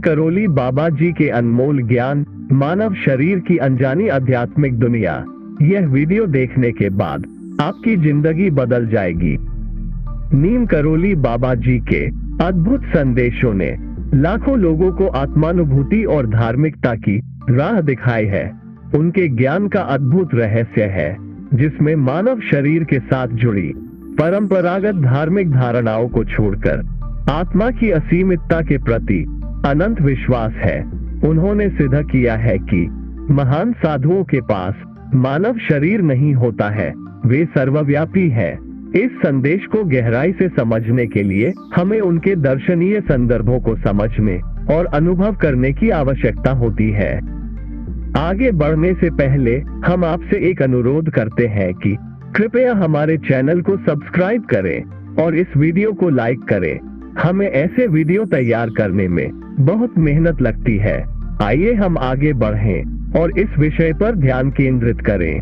करोली बाबा जी के अनमोल ज्ञान, मानव शरीर की अनजानी आध्यात्मिक दुनिया। यह वीडियो देखने के बाद आपकी जिंदगी बदल जाएगी। नीम करोली बाबा जी के अद्भुत संदेशों ने लाखों लोगों को आत्मानुभूति और धार्मिकता की राह दिखाई है। उनके ज्ञान का अद्भुत रहस्य है जिसमें मानव शरीर के साथ जुड़ी परंपरागत धार्मिक धारणाओं को छोड़कर आत्मा की असीमितता के प्रति अनंत विश्वास है। उन्होंने सिद्ध किया है कि महान साधुओं के पास मानव शरीर नहीं होता है, वे सर्वव्यापी है। इस संदेश को गहराई से समझने के लिए हमें उनके दर्शनीय संदर्भों को समझने और अनुभव करने की आवश्यकता होती है। आगे बढ़ने से पहले हम आपसे एक अनुरोध करते हैं कि कृपया हमारे चैनल को सब्सक्राइब करें और इस वीडियो को लाइक करें। हमें ऐसे वीडियो तैयार करने में बहुत मेहनत लगती है। आइए हम आगे बढ़ें और इस विषय पर ध्यान केंद्रित करें।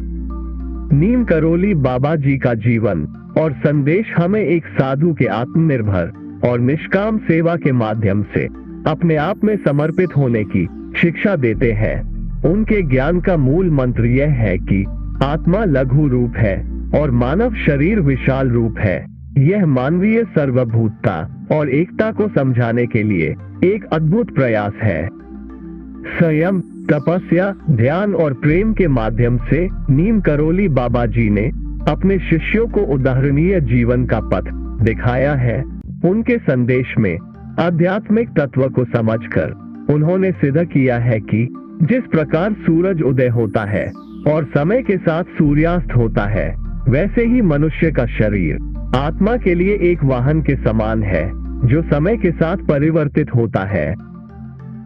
नीम करोली बाबा जी का जीवन और संदेश हमें एक साधु के आत्मनिर्भर और निष्काम सेवा के माध्यम से अपने आप में समर्पित होने की शिक्षा देते हैं। उनके ज्ञान का मूल मंत्र यह है कि आत्मा लघु रूप है और मानव शरीर विशाल रूप है। यह मानवीय सर्वभूतता और एकता को समझाने के लिए एक अद्भुत प्रयास है। संयम, तपस्या, ध्यान और प्रेम के माध्यम से नीम करोली बाबा जी ने अपने शिष्यों को उदाहरणीय जीवन का पथ दिखाया है। उनके संदेश में आध्यात्मिक तत्व को समझकर उन्होंने सिद्ध किया है कि जिस प्रकार सूरज उदय होता है और समय के साथ सूर्यास्त होता है, वैसे ही मनुष्य का शरीर आत्मा के लिए एक वाहन के समान है जो समय के साथ परिवर्तित होता है।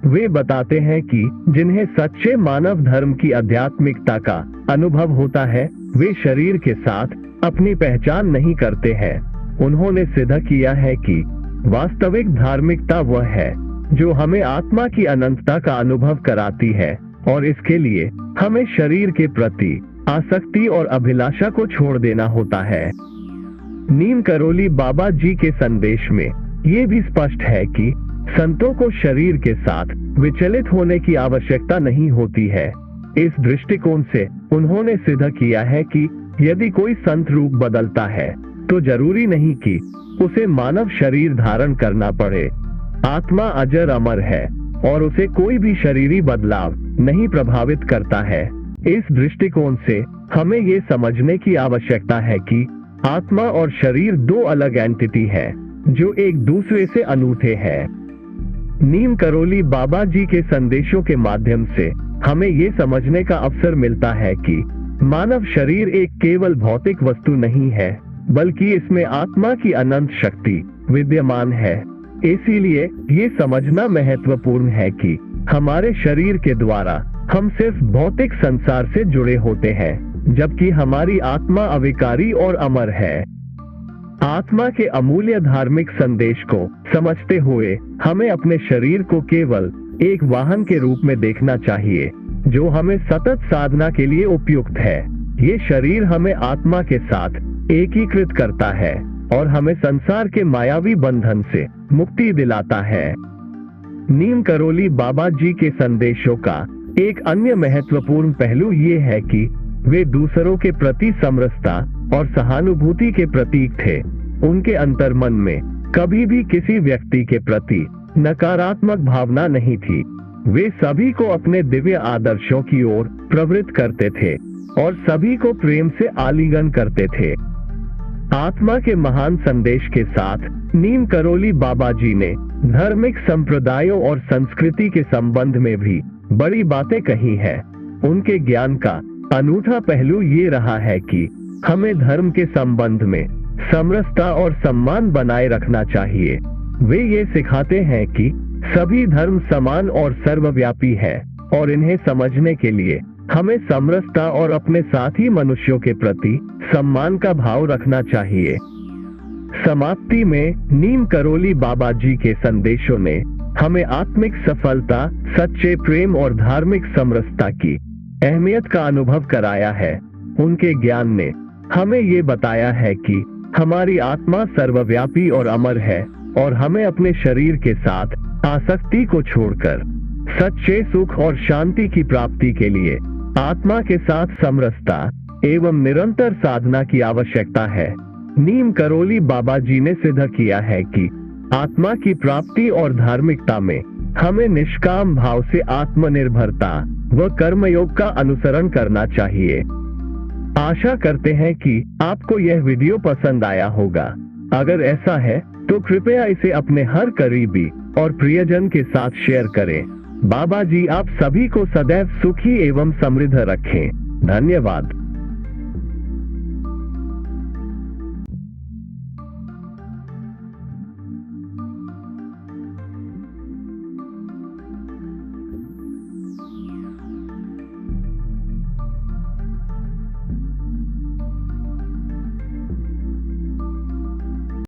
वे बताते हैं कि जिन्हें सच्चे मानव धर्म की आध्यात्मिकता का अनुभव होता है, वे शरीर के साथ अपनी पहचान नहीं करते हैं। उन्होंने सिद्ध किया है कि वास्तविक धार्मिकता वह है जो हमें आत्मा की अनंतता का अनुभव कराती है और इसके लिए हमें शरीर के प्रति आसक्ति और अभिलाषा को छोड़ देना होता है। नीम करोली बाबा जी के संदेश में ये भी स्पष्ट है कि संतों को शरीर के साथ विचलित होने की आवश्यकता नहीं होती है। इस दृष्टिकोण से उन्होंने सिद्ध किया है कि यदि कोई संत रूप बदलता है तो जरूरी नहीं कि उसे मानव शरीर धारण करना पड़े। आत्मा अजर अमर है और उसे कोई भी शरीरी बदलाव नहीं प्रभावित करता है। इस दृष्टिकोण से हमें ये समझने की आवश्यकता है कि आत्मा और शरीर दो अलग एंटिटी है जो एक दूसरे से अनूठे हैं। नीम करोली बाबा जी के संदेशों के माध्यम से हमें ये समझने का अवसर मिलता है कि मानव शरीर एक केवल भौतिक वस्तु नहीं है, बल्कि इसमें आत्मा की अनंत शक्ति विद्यमान है। इसीलिए ये समझना महत्वपूर्ण है कि हमारे शरीर के द्वारा हम सिर्फ भौतिक संसार से जुड़े होते हैं, जबकि हमारी आत्मा अविकारी और अमर है। आत्मा के अमूल्य धार्मिक संदेश को समझते हुए हमें अपने शरीर को केवल एक वाहन के रूप में देखना चाहिए जो हमें सतत साधना के लिए उपयुक्त है। ये शरीर हमें आत्मा के साथ एकीकृत करता है और हमें संसार के मायावी बंधन से मुक्ति दिलाता है। नीम करोली बाबा जी के संदेशों का एक अन्य महत्वपूर्ण पहलू ये है कि वे दूसरों के प्रति समरसता और सहानुभूति के प्रतीक थे। उनके अंतर्मन में कभी भी किसी व्यक्ति के प्रति नकारात्मक भावना नहीं थी। वे सभी को अपने दिव्य आदर्शों की ओर प्रवृत्त करते थे और सभी को प्रेम से आलिंगन करते थे। आत्मा के महान संदेश के साथ नीम करोली बाबा जी ने धार्मिक संप्रदायों और संस्कृति के संबंध में भी बड़ी बातें कही हैं। उनके ज्ञान का अनूठा पहलू ये रहा है कि हमें धर्म के संबंध में समरसता और सम्मान बनाए रखना चाहिए। वे ये सिखाते हैं कि सभी धर्म समान और सर्वव्यापी है और इन्हें समझने के लिए हमें समरसता और अपने साथी मनुष्यों के प्रति सम्मान का भाव रखना चाहिए। समाप्ति में नीम करोली बाबा जी के संदेशों ने हमें आत्मिक सफलता, सच्चे प्रेम और धार्मिक समरसता की अहमियत का अनुभव कराया है। उनके ज्ञान ने हमें ये बताया है कि हमारी आत्मा सर्वव्यापी और अमर है और हमें अपने शरीर के साथ आसक्ति को छोड़कर सच्चे सुख और शांति की प्राप्ति के लिए आत्मा के साथ समरसता एवं निरंतर साधना की आवश्यकता है। नीम करोली बाबा जी ने सिद्ध किया है कि आत्मा की प्राप्ति और धार्मिकता में हमें निष्काम भाव से आत्मनिर्भरता व कर्मयोग का अनुसरण करना चाहिए। आशा करते हैं कि आपको यह वीडियो पसंद आया होगा। अगर ऐसा है तो कृपया इसे अपने हर करीबी और प्रियजन के साथ शेयर करें। बाबा जी आप सभी को सदैव सुखी एवं समृद्ध रखें। धन्यवाद।